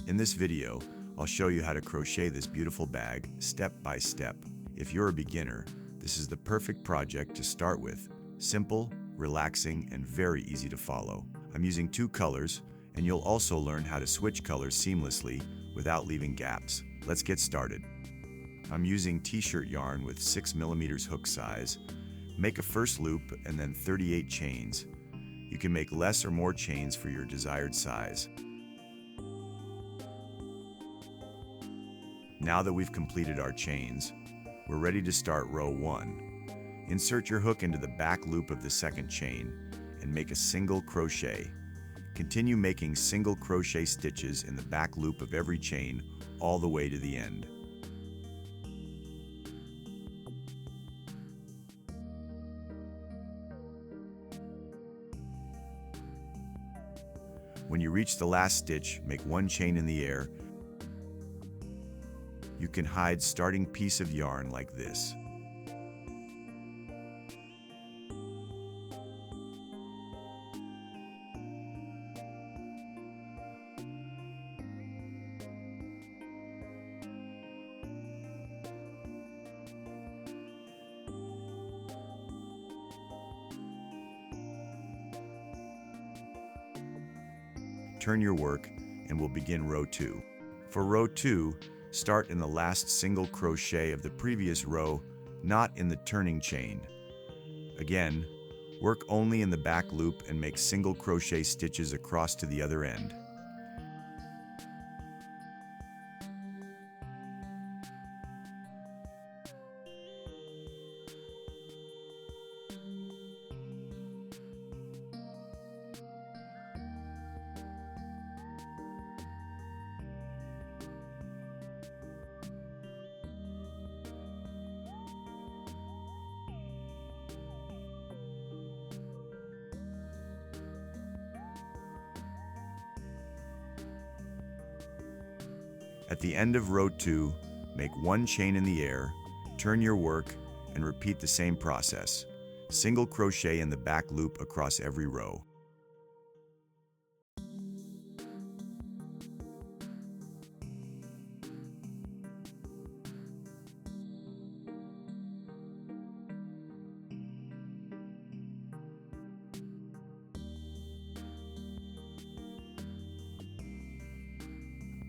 In this video, I'll show you how to crochet this beautiful bag step by step. If you're a beginner, this is the perfect project to start with. Simple, relaxing, and very easy to follow. I'm using 2 colors, and you'll also learn how to switch colors seamlessly without leaving gaps. Let's get started. I'm using t-shirt yarn with 6mm hook size. Make a first loop and then 38 chains. You can make less or more chains for your desired size. Now that we've completed our chains, we're ready to start row 1. Insert your hook into the back loop of the second chain and make a single crochet. Continue making single crochet stitches in the back loop of every chain all the way to the end. When you reach the last stitch, make 1 chain in the air. You can hide starting piece of yarn like this. Turn your work and we'll begin row 2. For row 2, start in the last single crochet of the previous row, not in the turning chain. Again, work only in the back loop and make single crochet stitches across to the other end. At the end of row 2, make 1 chain in the air, turn your work, and repeat the same process. Single crochet in the back loop across every row.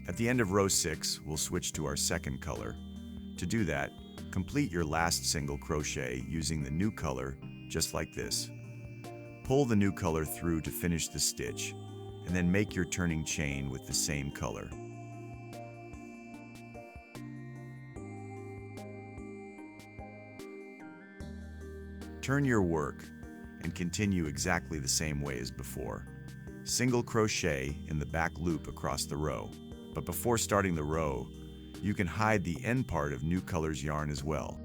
At the end of row 6, we'll switch to our second color. To do that, complete your last single crochet using the new color, just like this. Pull the new color through to finish the stitch, and then make your turning chain with the same color. Turn your work and continue exactly the same way as before. Single crochet in the back loop across the row. But before starting the row, you can hide the end part of new color's yarn as well.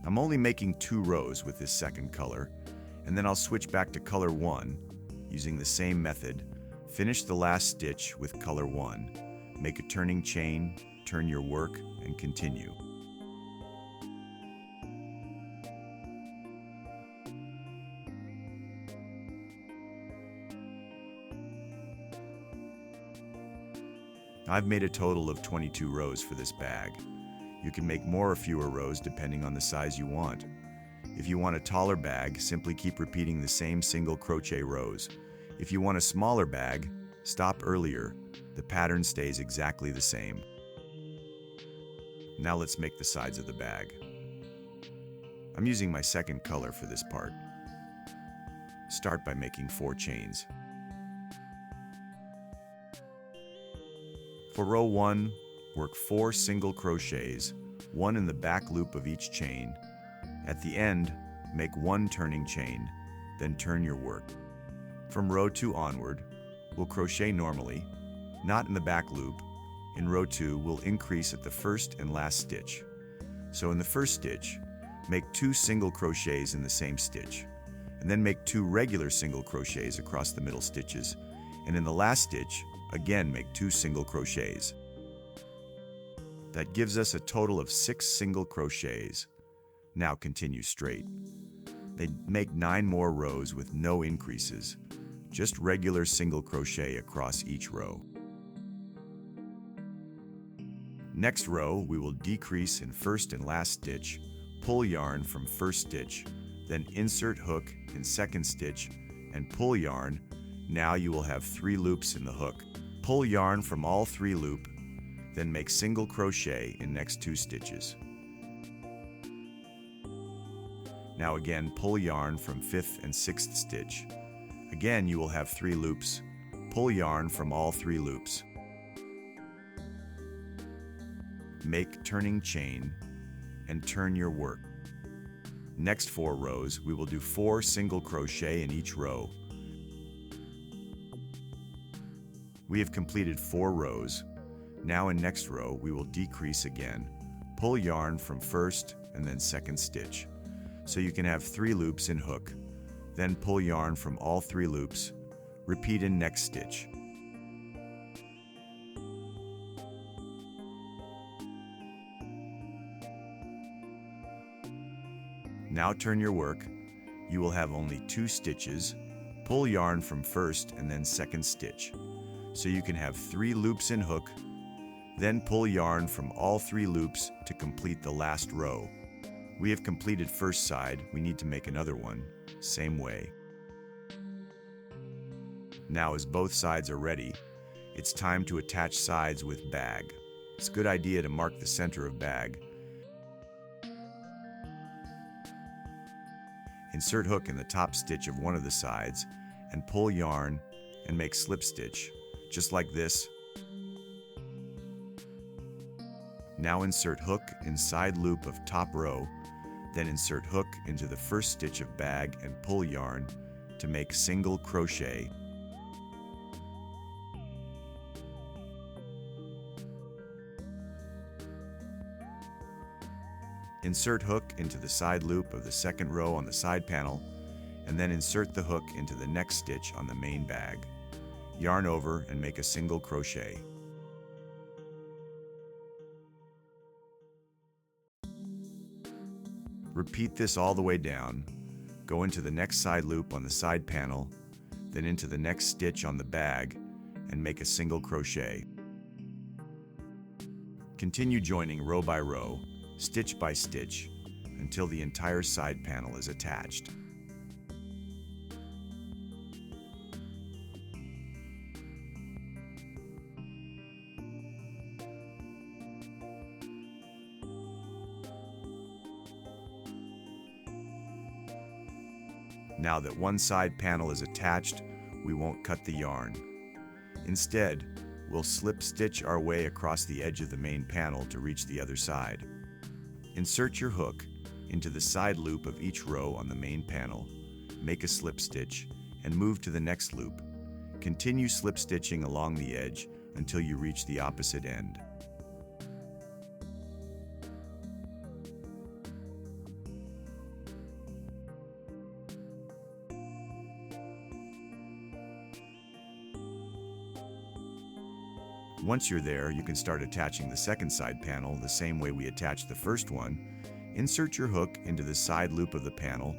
I'm only making 2 rows with this second color, and then I'll switch back to color 1 using the same method. Finish the last stitch with color 1. Make a turning chain, turn your work, and continue. I've made a total of 22 rows for this bag. You can make more or fewer rows depending on the size you want. If you want a taller bag, simply keep repeating the same single crochet rows. If you want a smaller bag, stop earlier. The pattern stays exactly the same. Now let's make the sides of the bag. I'm using my second color for this part. Start by making 4 chains. For row 1, work 4 single crochets, 1 in the back loop of each chain. At the end, make 1 turning chain, then turn your work. From row 2 onward, we'll crochet normally, not in the back loop. In row 2, we'll increase at the first and last stitch. So in the first stitch, make 2 single crochets in the same stitch, and then make 2 regular single crochets across the middle stitches, and in the last stitch, again make 2 single crochets. That gives us a total of 6 single crochets. Now continue straight. They make 9 more rows with no increases. just regular single crochet across each row. Next row, we will decrease in first and last stitch, pull yarn from first stitch, then insert hook in second stitch, and pull yarn. Now you will have 3 loops in the hook. Pull yarn from all 3 loop, then make single crochet in next 2 stitches. Now again, pull yarn from 5th and 6th stitch. Again, you will have 3 loops. Pull yarn from all 3 loops. Make turning chain and turn your work. Next 4 rows, we will do 4 single crochet in each row. We have completed 4 rows. Now in next row, we will decrease again. Pull yarn from first and then second stitch. So you can have 3 loops in hook. Then pull yarn from all 3 loops. Repeat in next stitch. Now turn your work. You will have only 2 stitches. Pull yarn from first and then second stitch. So you can have 3 loops in hook. Then pull yarn from all 3 loops to complete the last row. We have completed first side. We need to make another one, same way. Now as both sides are ready, it's time to attach sides with bag. It's a good idea to mark the center of bag. Insert hook in the top stitch of one of the sides and pull yarn and make slip stitch, just like this. Now insert hook in side loop of top row, then insert hook into the first stitch of bag and pull yarn to make single crochet. Insert hook into the side loop of the second row on the side panel, and then insert the hook into the next stitch on the main bag. Yarn over and make a single crochet. Repeat this all the way down. Go into the next side loop on the side panel, then into the next stitch on the bag, and make a single crochet. Continue joining row by row, stitch by stitch, until the entire side panel is attached. Now that one side panel is attached, we won't cut the yarn. Instead, we'll slip stitch our way across the edge of the main panel to reach the other side. Insert your hook into the side loop of each row on the main panel, make a slip stitch, and move to the next loop. Continue slip stitching along the edge until you reach the opposite end. Once you're there, you can start attaching the second side panel the same way we attached the first one. Insert your hook into the side loop of the panel,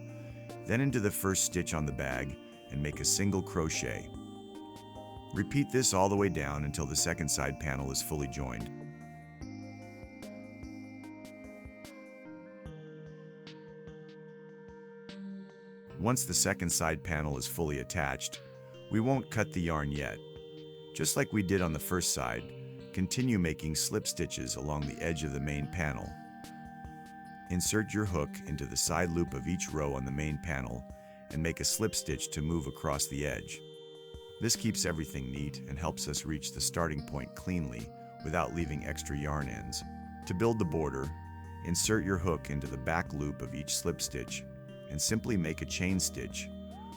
then into the first stitch on the bag, and make a single crochet. Repeat this all the way down until the second side panel is fully joined. Once the second side panel is fully attached, we won't cut the yarn yet. Just like we did on the first side, continue making slip stitches along the edge of the main panel. Insert your hook into the side loop of each row on the main panel and make a slip stitch to move across the edge. This keeps everything neat and helps us reach the starting point cleanly without leaving extra yarn ends. To build the border, insert your hook into the back loop of each slip stitch and simply make a chain stitch.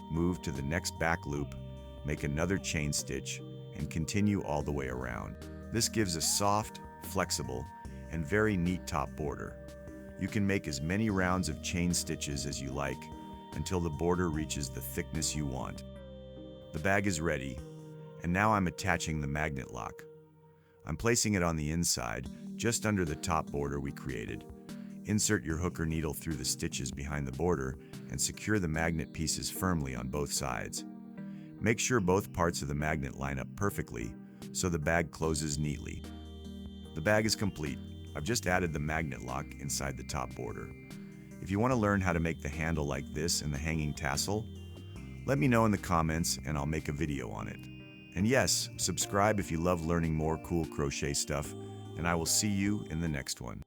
Move to the next back loop, make another chain stitch, and continue all the way around. This gives a soft, flexible, and very neat top border. You can make as many rounds of chain stitches as you like until the border reaches the thickness you want. The bag is ready, and now I'm attaching the magnet lock. I'm placing it on the inside, just under the top border we created. Insert your hook or needle through the stitches behind the border and secure the magnet pieces firmly on both sides. Make sure both parts of the magnet line up perfectly so the bag closes neatly. The bag is complete. I've just added the magnet lock inside the top border. If you want to learn how to make the handle like this and the hanging tassel, let me know in the comments and I'll make a video on it. And yes, subscribe if you love learning more cool crochet stuff, and I will see you in the next one.